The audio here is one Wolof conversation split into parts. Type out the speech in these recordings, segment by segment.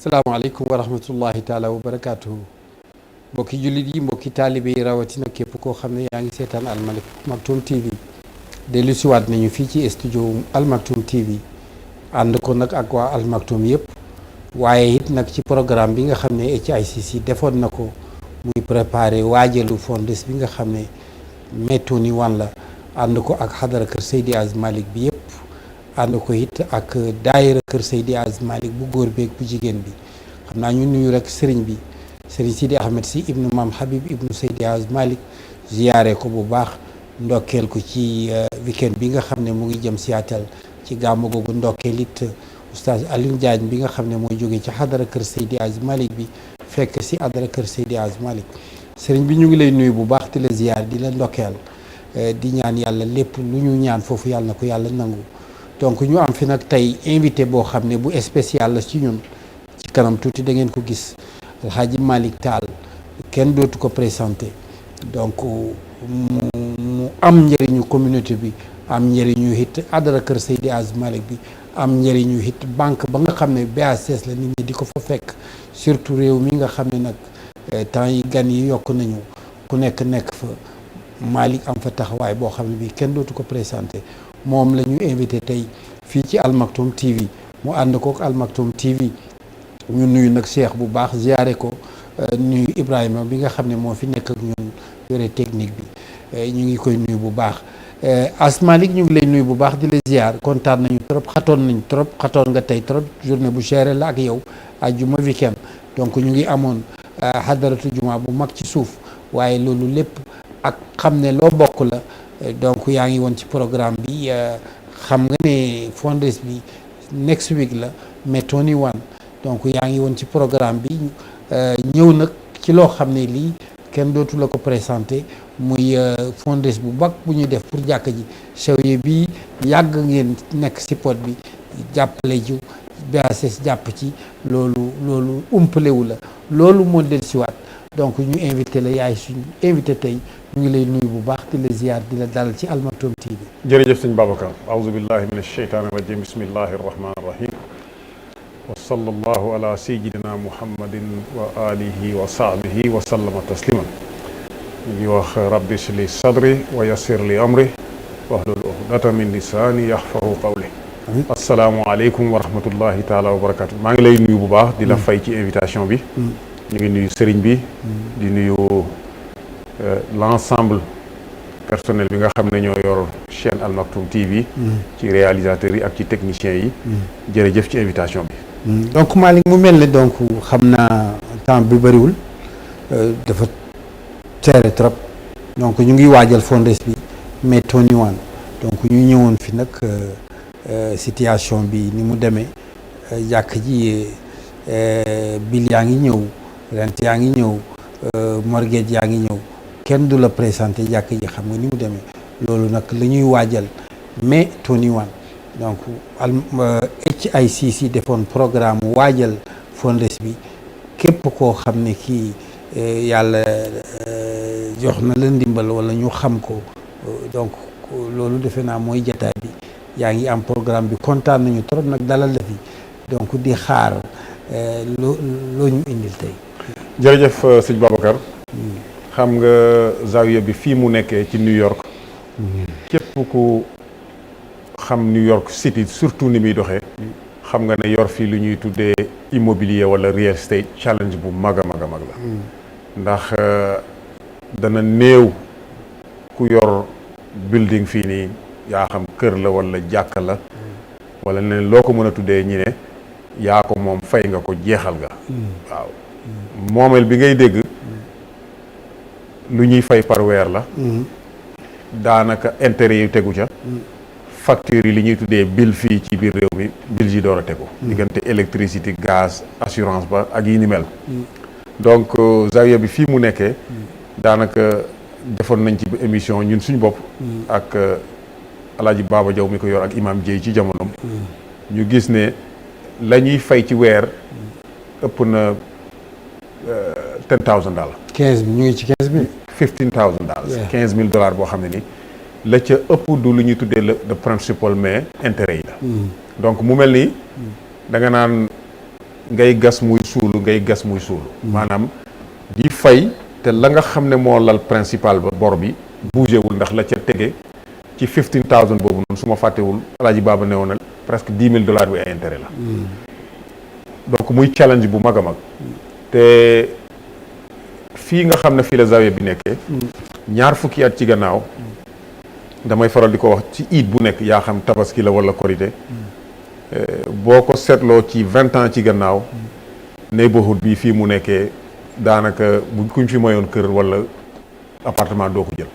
salaamaaleykum wa rahmatullahi taala wa barakaatuhu mbokki jullit yi mbokki taalibe yi rawatina képp koo xam ne yaa ngi seetaan Al Maktoum TV dellu siwaat nañu fii ci studio Al Maktoum TV ànd ko nag ak waa Al Maktoum yëpp waaye it nag ci programme bi nga xam ne HICC defoon na ko muy préparé waajalu fondes bi nga xam ne Metoni One la ànd ko ak xadara kër Seydi Az Malick bi yëpp ànd ko it ak daayira kër Seydi Az Malick bu góor beeg bu jigéen bi xam naa ñu nuyu rek sëriñ bi sëriñ Sidi Ahmed si ibnu Maam Habib ibnu Seydi Az Malick ziyaare ko bu baax ndokkeel ko ci weekend bi nga xam ne mu ngi jëm Seattle ci gàmmu googu ndokkeel it oustaz Alioune Diagne bi nga xam ne mooy jóge ci xadara kër Seydi Az Malick bi fekk si xadara kër Seydi Az Malick sëriñ bi ñu ngi lay nuyu bu baax di la ziyaar di la ndokkeel di ñaan yàlla lépp lu ñu ñaan foofu yàlla na ko yàlla nangu donc ñu am fi nag tey invité boo xam ne bu spécial la ci ñun ci kanam tuuti da ngeen ko gis Alhaji Malick Tall kenn dootu ko présenté donc mu am njëriñu communauté bi am njëriñu it adara kër Seydi Az Malick bi am njëriñu it banque ba nga xam ne BACS la nit ñi di ko fa fekk surtout réew mi nga xam ne nag temps yi gan yi yokk nañu ku nekk fa Malick am fa taxawaay boo xam ne bii kenn dootu ko présenté moom la ñu invité tey fii ci Al Maktoum TV mu ànd kook Al Maktoum TV ñu nuyu nag Cheikh bu baax ziyaare ko nuyu Ibrahima bi nga xam ne moo fi nekk ak ñun yore technique bi ñu ngi koy nuyu bu baax Az Malick ñu ngi lay nuyu bu baax di la ziyaar kontaan nañu trop xatoon nga tey trop journée bu chéré la ak yow ajjuma weekend donc ñu ngi amoon hadaratu juma bu mag ci suuf waaye loolu lépp ak xam ne loo bokk la donc yaa ngi woon ci programme bi xam nga ne fondes bi next week la Metoni One donc yaa ngi woon ci programme bi ñëw nag ci loo xam ne lii kenn dootu la ko présenté muy fondes bu bag bu ñuy def pour jàkka ji Chawiya bi yàgg ngeen nekk si pot bi jàppale ju BACS jàpp ci loolu umpalewu la loolu moo del siwaat donc ñu invité la yaay suñu invité tey ñu ngi lay nuyu bu baax di la ziyaar di la dalal ci Al Maktoum TV. jërëjëf sëñ Babacar aouzu billahi min asheytaani rajim bismillahi arrahmani arrahim wa sallallahu ala sayyidina muhammadin wa alihi wa sahbihi wa sallama tasliman ñu ngi wax rabbi shrah li sadri wa yassir li amri wahlul uqdatan min lisani yahfahu qawli assalaamu aleykum wa rahmatullahi taala wa barakatu maa ngi lay nuyu bu baax di la fay ci invitation bi ñu ngi nuyu sëriñ bi di nuyu l'ensemble personnel bi nga xam ne ñoo yor chaîne Al Maktoum TV ci réalisateurs yi ak ci techniciens yi jërëjëf ci invitation bi donc Malick mu mel ne donc xam naa temps bi bëriwul dafa serré trop donc ñu ngi waajal fondes bi Metoni One donc ñu ñëwoon fi nag situation bi ni mu demee jàkk ji bil yaa ngi ñëw rent yaa ngi ñëw mortgage yaa ngi ñëw kenn du la présenté jàkk ji xam nga ni mu demee loolu nag la ñuy waajal Metoni One donc HICC defoon programme waajal fondes bi képp koo xam ne kii yàlla jox na la ndimbal wala ñu xam ko donc loolu defe naa mooy jataay bi yaa ngi am programme bi kontaan nañu trop nag dalal la fi donc di xaar loo ñu indil tey. jërëjëf sëñ Babacar xam nga zawiya bi fii mu nekkee ci New York képp ku xam New York City surtout ni muy doxee xam nga ne yor fii lu ñuy tuddee immobilier wala real estate challenge bu mag a mag a mag la ndax dana néew ku yor building fii nii yaa xam kër la wala jàkka la wala ne loo ko mën a tuddee ñi ne yaa ko moom fay nga ko jeexal nga waaw moomeel bi ngay dégg lu ñuy fay par weer la daanaka intérêt yu tegu ca factures yi li ñuy tuddee bill fii ci biir réew mi bill yi door a tegu diggante électricité gaz assurance ba ak yi ni mel donc zawiya bi fii mu nekkee daanaka defoon nañ ci émission ñun suñu bopp ak Alaaji Baaba Jaw mi ko yor ak Imam Dieye ci jamonom ñu gis ne la ñuy fay ci weer ëpp na $10,000 15 ñu ngi ci 15 000 $15,000 $15,000 boo xam ne ni la ca ëpp du lu ñuy tuddee le principal mais intérêt yi la donc mu mel ni da nga naan ngay gas muy suulu ngay gas muy suulu maanaam di fay te la nga xam ne moo lal principal ba bor bi bougé wul ndax la ca tege ci 15000 boobu noonu su ma fàttewul Alaaji Baaba ne woon na presque $10,000 bi ay intérêt la donc muy challenge bu mag a mag te fii nga xam ne fii la zawiya bi nekkee ñaar fukki at ci gannaaw damay faral di ko wax ci iid bu nekk yaa xam tabaski la wala korité boo ko seetloo ci 20 ans ci gannaaw neighborhood bi fii mu nekkee daanaka buñ kuñ fi mayoon kër wala appartement doo ko jël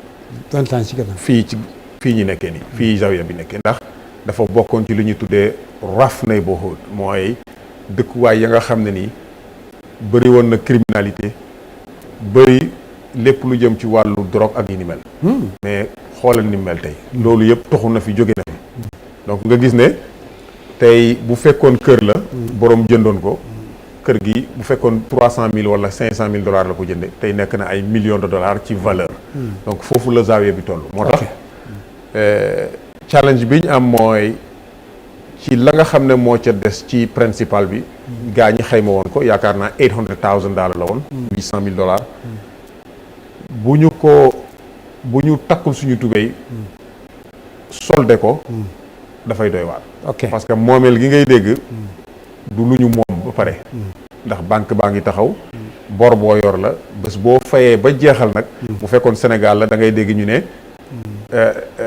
20 ans ci gannaaw fii ñu nekkee nii fii zawiya bi nekkee ndax dafa bokkoon ci lu ñu tuddee rough neighborhood mooy dëkkuwaay ya nga xam ne nii bëri woon na criminalité bëri lépp lu jëm ci wàllu drogue ak yi ni mel mais xoolal ni mel tey loolu yëpp toxu na fi jóge na fi donc nga gis ne tey bu fekkoon kër la borom jëndoon ko kër gi bu fekkoon $300,000 wala $500,000 la ko jënde tey nekk na ay millions de dollars ci valeur donc foofu la zawiya bi toll moo tax challenge bi ñu am mooy ci la nga xam ne moo ca des ci principal bi gaa ñi xayma woon ko yaakaar naa $800,000 la woon $800,000 bu ñu takkul suñu tubéy solde ko dafay doy waar parce que moomeel gi ngay dégg du lu ñu moom ba pare ndax banque baa ngi taxaw bor boo yor la bés boo fayee ba jeexal nag bu fekkoon Sénégal la da ngay dégg ñu ne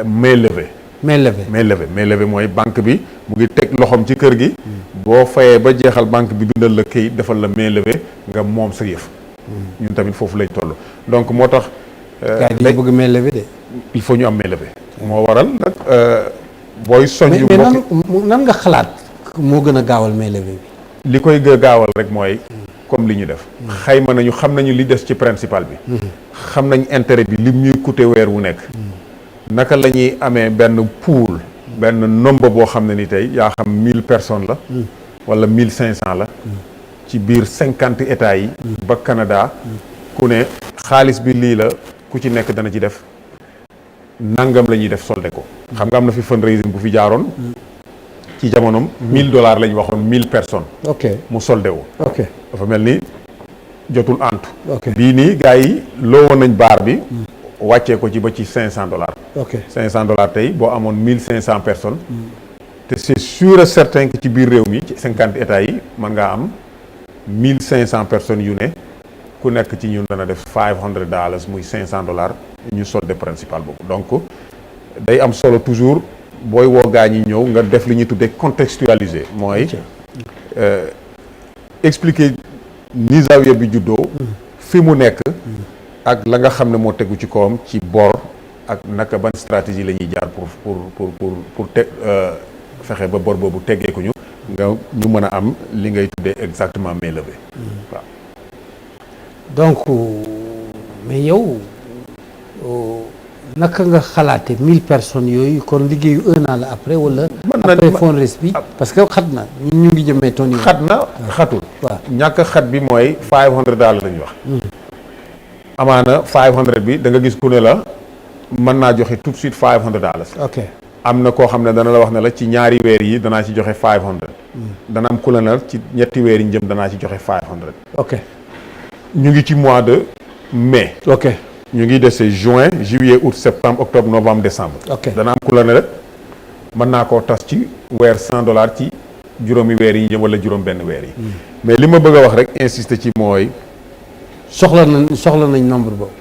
main levée mooy banque bi mu ngi teg loxoom ci kër gi boo fayee ba jeexal banque bi bindal la këyit defal la main levée nga moom sa yëf ñun tamit foofu lañ toll donc moo tax gars yi bëgg main levée de il faut ñu am main levée moo waral nag booy soññ mais nan nga xalaat moo gën a gaawal main levée bi li koy gaawal rek mooy comme li ñu def xayma nañu xam nañu li des ci principal bi xam nañ intérêt bi lim ñuy coûter weer wu nekk naka la ñuy amee benn pool benn nombre boo xam ne ni tey yaa xam 1000 personnes la wala 1500 la ci biir 50 états yi ba Canada ku ne xaalis bi lii la ku ci nekk dana ci def nangam la ñuy def solde ko xam nga am na fi fundraising bu fi jaaroon ci jamonoom $1,000 la ñu waxoon 1000 personnes mu solde wu dafa mel ni jotul antu bii nii gars yi loo woon nañ baar bi wàccee ko ci ba ci $500 $500 tey boo amoon 1500 personnes te c'est sûr et certain que ci biir réew mi ci 50 états yi mën ngaa am 1500 personnes yu ne ku nekk ci ñun dana def $500 muy $500 ñu solde principal boobu donc day am solo toujours booy woo gaa ñi ñëw nga def li ñuy tuddee contextualiser mooy expliquer ni zawiya bi juddoo fi mu nekk ak la nga xam ne moo tegu ci kawam ci bor ak naka ban stratégie la ñuy jaar pour te fexe ba bor boobu teggee ko ñu mën a am li ngay tuddee exactement main levée waaw donc mais yow naka nga xalaate 1000 personnes yooyu kon liggéeyu 1 an la après wala après fundraise bi parce que xat na ñun ñu ngi jëmee ton yi xat na xatul waaw ñàkk xat bi mooy $500 la ñu wax amaana 500 bi da nga gis ku ne la mën naa joxe tout de suite $500 am na koo xam ne dana la wax ne la ci ñaari weer yi danaa ci joxe 500 dana am ku la ne ci ñetti weer yi njëm danaa ci joxe 500 ñu ngi ci mois de mai ñu ngi dese juin juillet août septembre octobre novembre décembre dana am ku la ne rek mën naa koo tas ci weer $100 ci juróomi weer yi njëm wala juróom benn weer yi mais li ma bëgg a wax rek insister ci mooy soxla nañ nombre boobu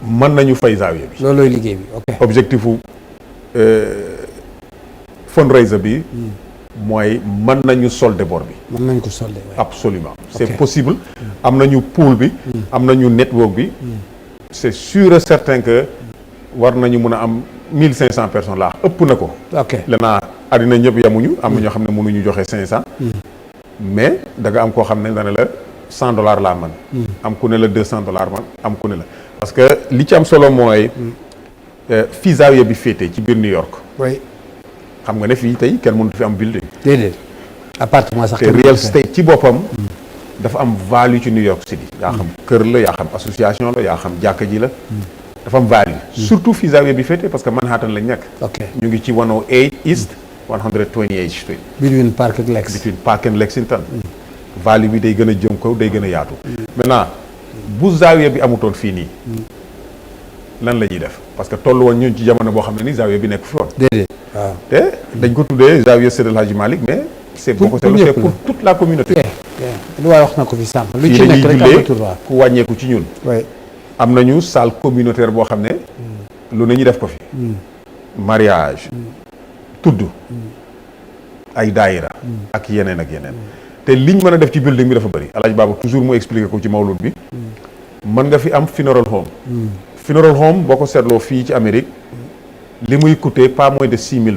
mën nañu fay zawiya bi loolooy liggéey bi objectif u fundraiser bi mooy mën nañu solde bor bi mën nañ ko solde absolument c'est possible am nañu pool bi am nañu network bi c'est sûr et certain que war nañu mën a am 1500 personnes laa ëpp na ko lanaa àddina ñëpp yamuñu am na ñoo xam ne mënuñu joxe 500 mais da nga am koo xam ne dana la $100 laa man am ku ne la $200 man am ku ne la parce que li ci am solo mooy fii zawiya bi féete ci biir New York xam nga ne fii tey kenn mënut fi am building déedéet appartement sax te real estate ci boppam dafa am value ci New York City yaa xam kër la yaa xam association la yaa xam jàkka ji la dafa am value surtout fii zawiya bi féete parce que Manhattan lañ nekk ñu ngi ci 108 East 128 Street between Park and Lexington value bi day gën a jëm kaw day gën a yaatu. maintenant bu zaawiya bi amutoon fii nii lan la ñuy def parce que tollu woon ñun ci jamono boo xam ne ni zaawiya bi nekk fi woon. déedéet waaw. te dañ ko tuddee zaawiya Seydi El Hadji Malick mais c'est pour c'est pour toute la communauté. lu waay wax na ko fi sànq. lu fii ci la nekk ñuy rek jullee amatul waaw. ku wàññeeku ci ñun. oui. am nañu salle communautaire boo xam ne lu ne ñu def ko fi. mariage. tudd. ay daayira. ak yeneen ak yeneen. te liñ mën a def ci building bi dafa bëri El Hadj Baba toujours mu expliqué ko ci mawlud bi. mën nga fi am funeral home. funeral home boo ko seetloo fii ci Amérique li muy coûter pas moins de $6,000.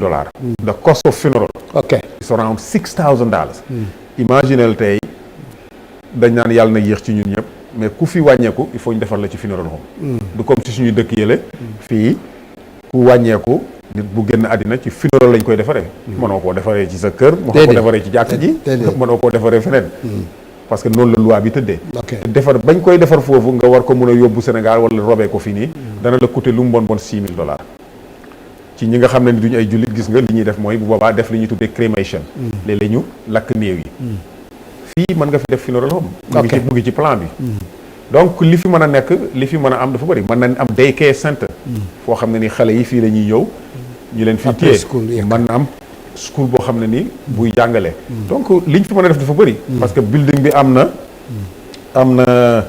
the cost of funeral. ok. it's around $6,000. imaginez tey dañ naan yàlla na yéex ci ñun ñëpp mais ku fi wàññeeku il faut ñu defar la ci funeral home. du comme si suñuy dëkk yële. fii ku wàññeeku nit bu génn àddina ci funeral lañ koy defaree. mënoo koo defaree ci sa kër. mënoo koo defaree ci jàkk ji. mënoo koo defaree feneen. parce que noonu la loi bi tëddee. defar bañ koy defar foofu nga war ko mun a yóbbu Sénégal wala robee ko fii nii. dana la coûter lu mu bon $6,000. ci ñi nga xam ne ni duñu ay jullit gis nga li ñuy def mooy bu boobaa def li ñuy tuddee crémation. léeg-léeg ñu lakk néew yi. fii mën nga fi def funeral home. mu ngi ci plan bi. donc li fi mën a nekk li fi mën a am dafa bëri mën nañ am daycare center. foo xam ne ni xale yi fii la ñuy ñëw. ñu leen fi téye mën na am school boo xam ne ni buy jàngale. donc liñ fi mën a def dafa bëri. parce que building bi am na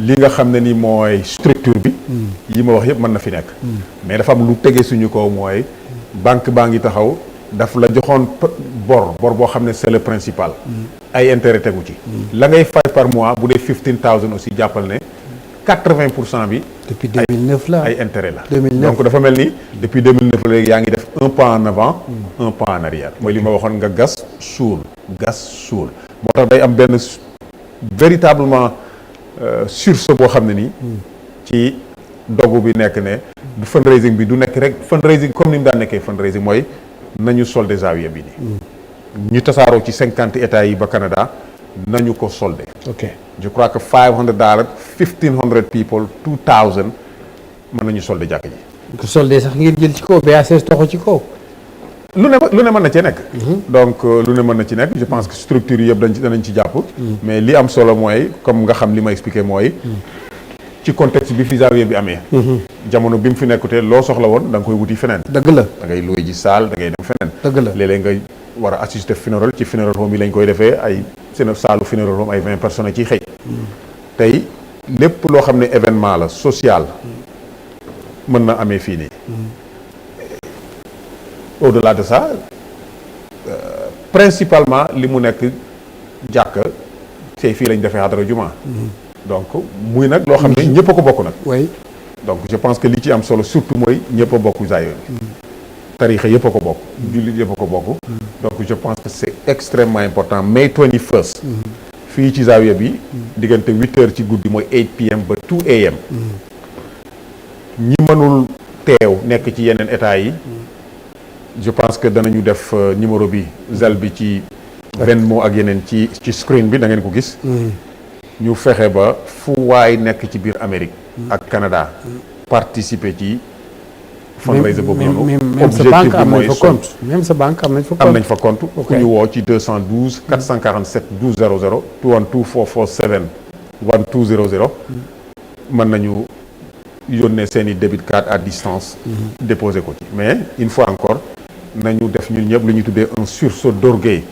li nga xam ne ni mooy structure bi. yi ma wax yëpp mën na fi nekk. mais dafa am lu tege suñu kaw mooy banque baa ngi taxaw daf la joxoon bor boo xam ne c'est le principal. ay intérêt tegu ci. la ngay fay par mois bu dee 15,000 aussi jàppal ne 80% bi. depuis 2009 la ay intérêt la. 2009 donc dafa mel ni depuis 2009 la léegi yaa ngi def un pas en avant. un pas en arrière. mooy li ma waxoon nga gas suul. moo tax day am benn véritablement sursaut boo xam ne nii. ci dogu bi nekk ne. du fundraising bi du nekk rek fundraising comme ni mu daan nekkee fundraising mooy nañu solde zaawiya bi nii. ñu tasaaroo ci 50 états yi ba Canada nañu ko solde. ok je crois que $500 1,500 people 2,000 mën nañu solde jàkk ji. ko soldé sax ngeen jël ci kaw BACS toxu ci kaw. lu ne mën na cee nekk. donc lu ne mën na ci nekk je pense que structure yi yëpp danañ ci jàpp. mais li am solo mooy comme nga xam li ma expliqué mooy. ci contexte bi fi zaawiya bi amee. jamono bi mu fi nekkutee loo soxla woon da nga koy wuti feneen. dëgg la da ngay loué ji salle da ngay dem feneen. dëgg la léeg-léeg nga war a assister funeral ci funeral home yi lañ koy defee ay seen saalu funeral home ay 20 personnes ciy xëy. tey lépp loo xam ne événement la social. mën na amee fii nii. au-delà de ça principalement li mu nekk jàkka tey fii lañ defee xadara juma. donc muy nag loo xam ne ñëpp a ko bokk nag. oui. donc je pense que li ci am solo surtout mooy ñëpp a bokk zaawiya bi. tarixa yëpp a ko bokk. jullit yëpp a ko bokk. donc je pense que c'est extrêmement important May 21st. fii ci zaawiya bi. diggante 8h ci guddi mooy 8 PM ba 2 AM. ñi mënul teew nekk ci yeneen état yi. je pense que danañu def numéro bi zel bi ci Venmo ak yeneen ci screen bi da ngeen ko gis. ñu fexe ba fu waay nekk ci biir Amérique. ak Canada. participer ci. fundraiser boobu noonu. objectif bi mooy même sa banque am nañ fa compte. am nañ fa compte ku ñu woo ci 212 447 12 00 212 447 1200. mën nañu yónnee seen i débit card à distance. déposer ko ci mais une fois encore nañu def ñun ñëpp lu ñuy tuddee un sursaut d'orgueil.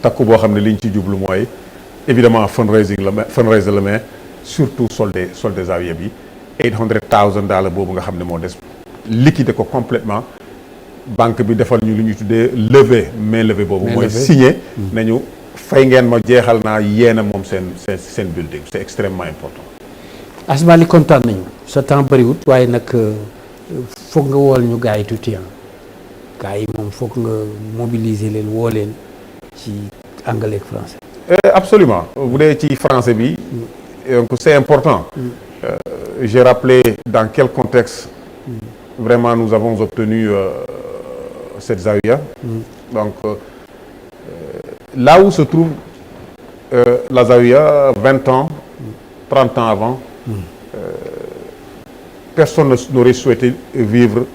takku boo xam ne liñ ci jublu mooy évidemment fundraiser la mais surtout solde zaawiya bi $800,000 boobu nga xam ne moo des. liquider ko complètement banque bi defal ñu lu ñuy tuddee levée main levée boobu mooy signer nañu fay ngeen ma jeexal naa yéena moom seen building c'est extrêmement important. Asmali kontaan nañu sa temps bëriwut waaye nag foog nga wool ñu gars yi tuuti gars yi moom foog nga mobiliser leen woo leen ci anglais ak français. Absolument bu dee ci français bi donc c'est important. J'ai rappelé dans quel contexte vraiment nous avons obtenu cette zawiya. Donc là où se trouve la zawiya 20 ans 30 ans avant personne n'aurait souhaité vivre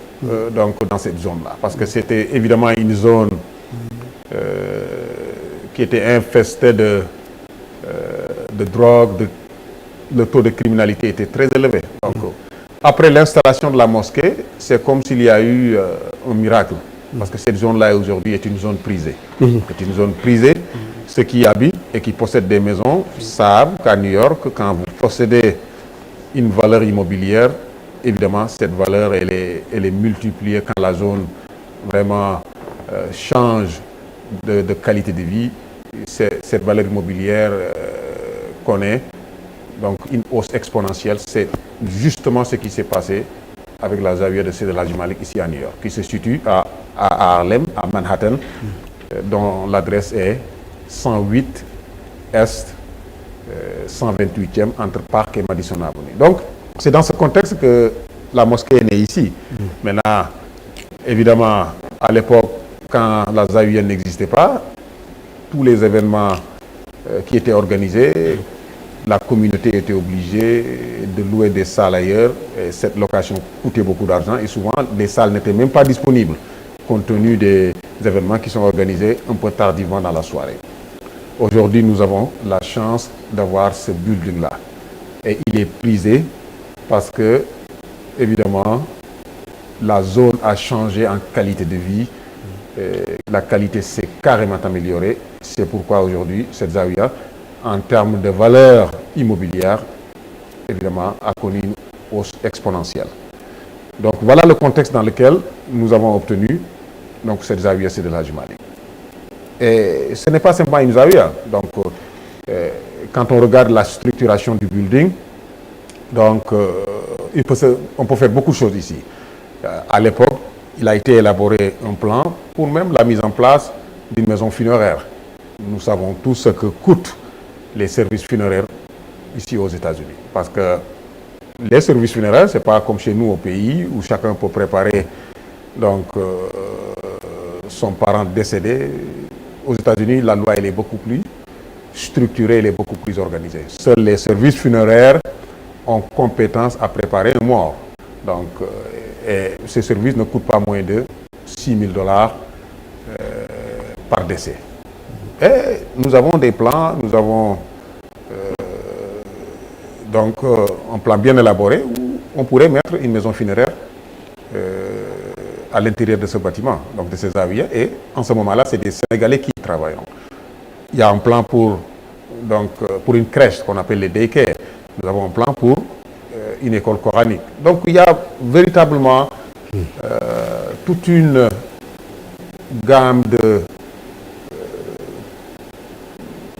donc dans cette zone-là parce que c'était évidemment une zone qui était infestée de drogue, le taux de criminalité était très élevé. Donc, après l'installation de la mosquée, c'est comme s'il y a eu un miracle. Parce que cette zone-là aujourd'hui est une zone prisée. C'est une zone prisée. Ceux qui y habitent et qui possèdent des maisons savent qu'à New York, quand vous possédez une valeur immobilière, évidemment, cette valeur, elle est multipliée quand la zone vraiment change de qualité de vie. Cette valeur immobilière connaît donc une hausse exponentielle. C'est justement ce qui s'est passé avec la Zawiya de Seydi El Hadji Malick ici à New York, qui se situe à Harlem, à Manhattan, dont l'adresse est 108 Est, 128e entre Park et Madison Avenue. Donc, c'est dans ce contexte que la mosquée est née ici. Maintenant, évidemment, à l'époque, quand la Zawiya n'existait pas, tous les événements qui étaient organisés, la communauté était obligée de louer des salles ailleurs. Et cette location coûtait beaucoup d'argent et souvent, les salles n'étaient même pas disponibles compte tenu des événements qui sont organisés un peu tardivement dans la soirée. Aujourd'hui, nous avons la chance d'avoir ce building-là. Et il est prisé parce que, évidemment, la zone a changé en qualité de vie. La qualité s'est carrément améliorée. C'est pourquoi aujourd'hui, cette Zawiya, en termes de valeur immobilière, évidemment, a connu une hausse exponentielle. Donc voilà le contexte dans lequel nous avons obtenu donc, cette Zawiya Seydi El Hadji Malick. Et ce n'est pas simplement une Zawiya. Donc, quand on regarde la structuration du building, donc, on peut faire beaucoup de choses ici. À l'époque, il a été élaboré un plan pour même la mise en place d'une maison funéraire. Nous savons tous ce que coûtent les services funéraires ici aux États-Unis. Parce que les services funéraires, ce n'est pas comme chez nous au pays où chacun peut préparer donc, son parent décédé. Aux États-Unis, la loi elle est beaucoup plus structurée, elle est beaucoup plus organisée. Seuls les services funéraires ont compétence à préparer un mort. Donc, et ces services ne coûtent pas moins de $6 000 par décès. Et nous avons des plans, nous avons donc un plan bien élaboré où on pourrait mettre une maison funéraire à l'intérieur de ce bâtiment, donc de ces Zawiya. Et en ce moment-là, c'est des Sénégalais qui y travaillent. Il y a un plan pour une crèche qu'on appelle les daycare. Nous avons un plan pour une école coranique. Donc il y a véritablement toute une gamme de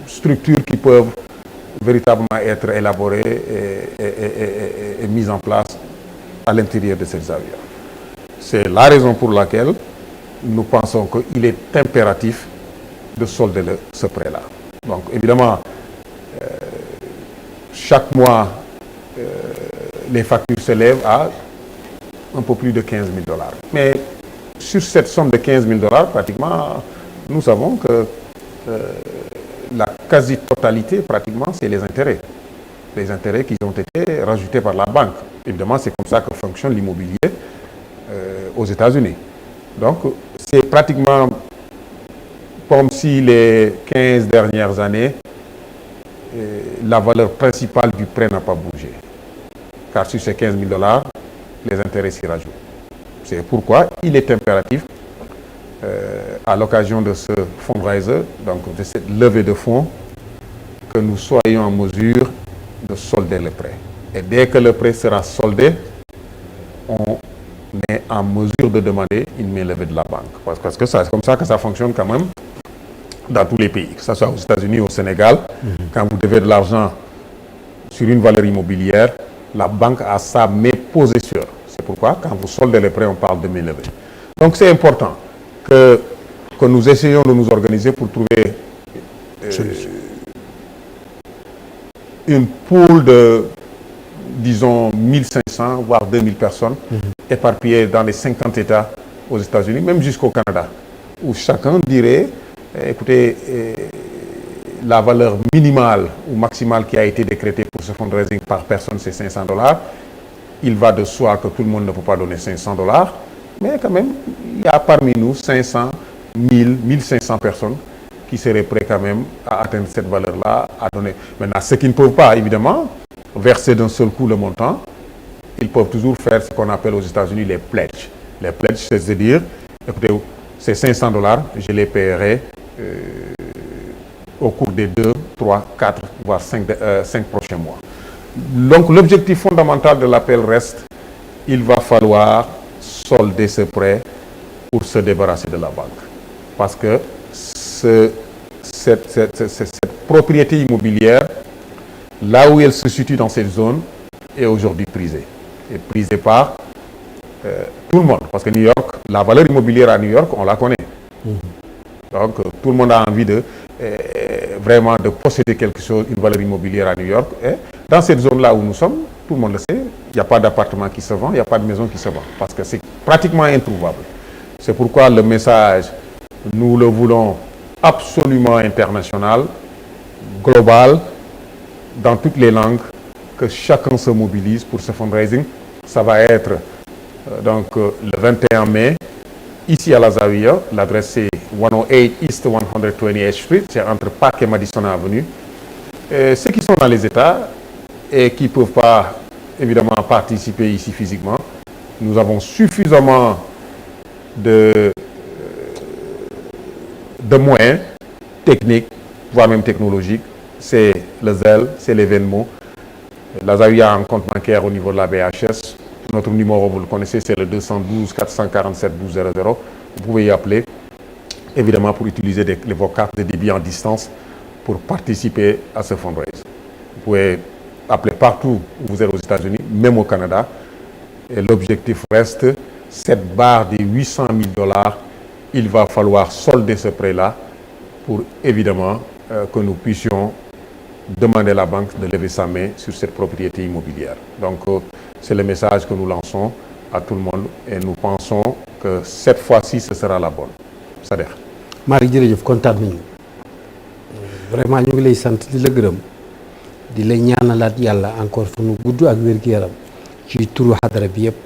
structures qui peuvent véritablement être élaborées et mises en place à l'intérieur de cette Zawiya. C'est la raison pour laquelle nous pensons qu'il est impératif de solder ce prêt-là. Donc évidemment, chaque mois, les factures s'élèvent à un peu plus de $15 000. Mais sur cette somme de $15 000, pratiquement, nous savons que la quasi-totalité, pratiquement, c'est les intérêts. Les intérêts qui ont été rajoutés par la banque. Évidemment, c'est comme ça que fonctionne l'immobilier aux États-Unis. Donc, c'est pratiquement comme si les 15 dernières années, la valeur principale du prêt n'a pas bougé. Car sur ces $15 000, les intérêts s'y rajoutent. C'est pourquoi il est impératif, à l'occasion de ce fundraiser, donc de cette levée de fonds, que nous soyons en mesure de solder le prêt. Et dès que le prêt sera soldé, on est en mesure de demander une mainlevée de la banque. Parce que c'est comme ça que ça fonctionne quand même dans tous les pays, que ce soit aux États-Unis ou au Sénégal. Quand vous devez de l'argent sur une valeur immobilière, la banque a sa main posée sur. C'est pourquoi, quand vous soldez le prêt, on parle de mainlevée. Donc c'est important que nous essayons de nous organiser pour trouver une pool de, disons, 1500, voire 2000 personnes éparpillées dans les 50 États aux États-Unis, même jusqu'au Canada, où chacun dirait, écoutez, la valeur minimale ou maximale qui a été décrétée pour ce fundraising par personne, c'est $500. Il va de soi que tout le monde ne peut pas donner $500, mais quand même, il y a parmi nous 500, 1000, 1500 personnes qui seraient prêts quand même à atteindre cette valeur-là, à donner. Maintenant, ceux qui ne peuvent pas, évidemment, verser d'un seul coup le montant, ils peuvent toujours faire ce qu'on appelle aux États-Unis les pledges. Les pledges, c'est-à-dire, écoutez, ces $500, je les paierai au cours des 2, 3, 4, voire 5 prochains mois. Donc, l'objectif fondamental de l'appel reste, il va falloir solder ce prêt pour se débarrasser de la banque. Parce que cette propriété immobilière, là où elle se situe dans cette zone, est aujourd'hui prisée. Et prisée par tout le monde. Parce que New York, la valeur immobilière à New York, on la connaît. Donc, tout le monde a envie de vraiment de posséder quelque chose, une valeur immobilière à New York. Et dans cette zone-là où nous sommes, tout le monde le sait, il n'y a pas d'appartement qui se vend, il n'y a pas de maison qui se vend. Parce que c'est pratiquement introuvable. C'est pourquoi le message, nous le voulons absolument international, global, dans toutes les langues, que chacun se mobilise pour ce fundraising. Ça va être le 21 mai, ici à la Zawiya. L'adresse c'est 108 East 120th Street, c'est entre Park et Madison Avenue. Et ceux qui sont dans les États et qui ne peuvent pas évidemment participer ici physiquement, nous avons suffisamment de moyens techniques, voire même technologiques. C'est le Zelle, c'est l'événement. La Zawiya a un compte bancaire au niveau de la BHS. Notre numéro, vous le connaissez, c'est le 212 447 1200. Vous pouvez y appeler, évidemment, pour utiliser vos cartes de débit en distance pour participer à ce fundraise. Vous pouvez appeler partout où vous êtes aux États-Unis, même au Canada. Et l'objectif reste, cette barre des $800 000, il va falloir solder ce prêt-là pour, évidemment, que nous puissions demander à la banque de lever sa main sur cette propriété immobilière. Donc, c'est le message que nous lançons à tout le monde et nous pensons que cette fois-ci, ce sera la bonne. Sader. Malick jërëjëf kontaan nañu vraiment ñu ngi lay sant di la gërëm di la ñaanalaat yàlla encore fu nu gudd ak wér-gu-yaram ci turu xadara bi yëpp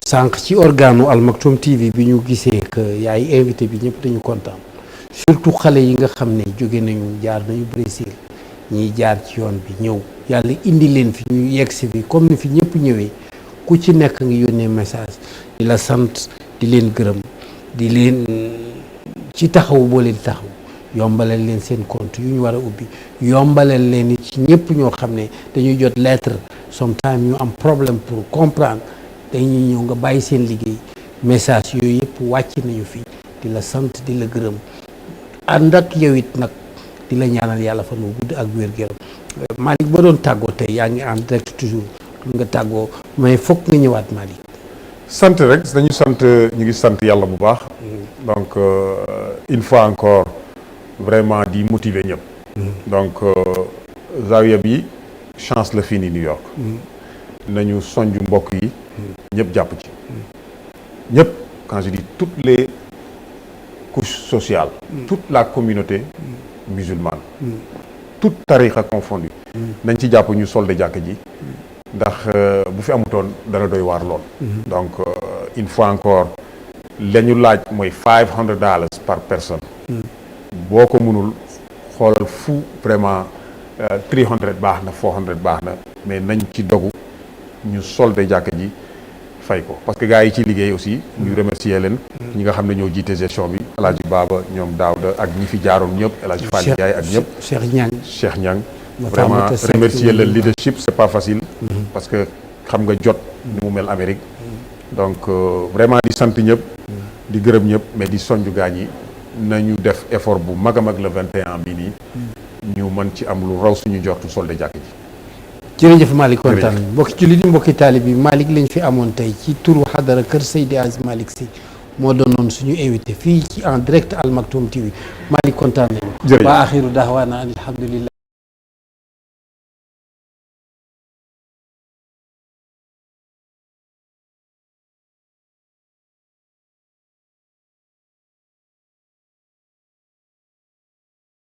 sànq ci organu Al Maktoum TV bi ñu gisee que yaay invité bi ñëpp dañu kontaan surtout xale yi nga xam ne jóge nañu jaar nañu Brésil ñiy jaar ci yoon bi ñëw yàlla indi leen fi ñu yegg si bi comme ni fi ñëpp ñëwee ku ci nekk ngi yónnee message di la sant di leen gërëm di leen ci taxaw boo leen taxaw yombalal leen seen compte yu ñu war a ubbi yombalal leen ci ñëpp ñoo xam ne dañuy jot lettre sometimes ñu am problème pour comprendre dañuy ñëw nga bàyyi seen liggéey message yooyu yëpp wàcc nañu fi di la sant di la gërëm ànd ak yow it nag di la ñaanal yàlla fan wu gudd ak wér-gu-yaram Malick ba doon tàggoo tey yaa ngi en direct toujours nga tàggoo mais fokk nga ñëwaat Malick. sant rek dañu sant ñu ngi sant yàlla bu baax. donc une fois encore vraiment di motiver ñëpp. donc Zawiya bi chance la fii nii New York. nañu sonju mbokk yi. ñëpp jàpp ci. ñëpp quand je dis toutes les couches sociales. toute la communauté musulmane. toute tarixa confondue. nañ ci jàpp ñu solde jàkk ji. ndax bu fi amutoon dana doy waar lool. donc une fois encore la ñu laaj mooy $500 par personne. boo ko mënul xoolal fu vraiment 300 baax na 400 baax na mais nañ ci dogu ñu solde jàkk ji fay ko parce que gars yi ci liggéey aussi ñu remercier leen. ñi nga xam ne ñoo jiite gestion bi El Hadj Baba ñoom Daouda ak ñi fi jaaroon ñëpp El Hadj Fall Ndiaye ak ñëpp. Cheikh Niang. vraiment remercier le leadership c'est pas facile. parce que xam nga jot ni mu mel Amérique. donc vraiment di sant ñëpp. di gërëm ñëpp mais di sonju gaañ yi nañu def effort bu mag a mag le 21 bii nii. ñu mën ci am lu raw suñu jortu solde jàkk ji. jërëjëf Malick kontaan nañu mbokki jullit yi mbokki taalib bi Malick lañ fi amoon tey ci turu xadara kër Seydi Aziz Malick Sy moo doonoon suñu invité fii ci en direct Al Maktoum TV Malick kontaan nañu. jërëjëf wa axiru daawaana alhamdulillah.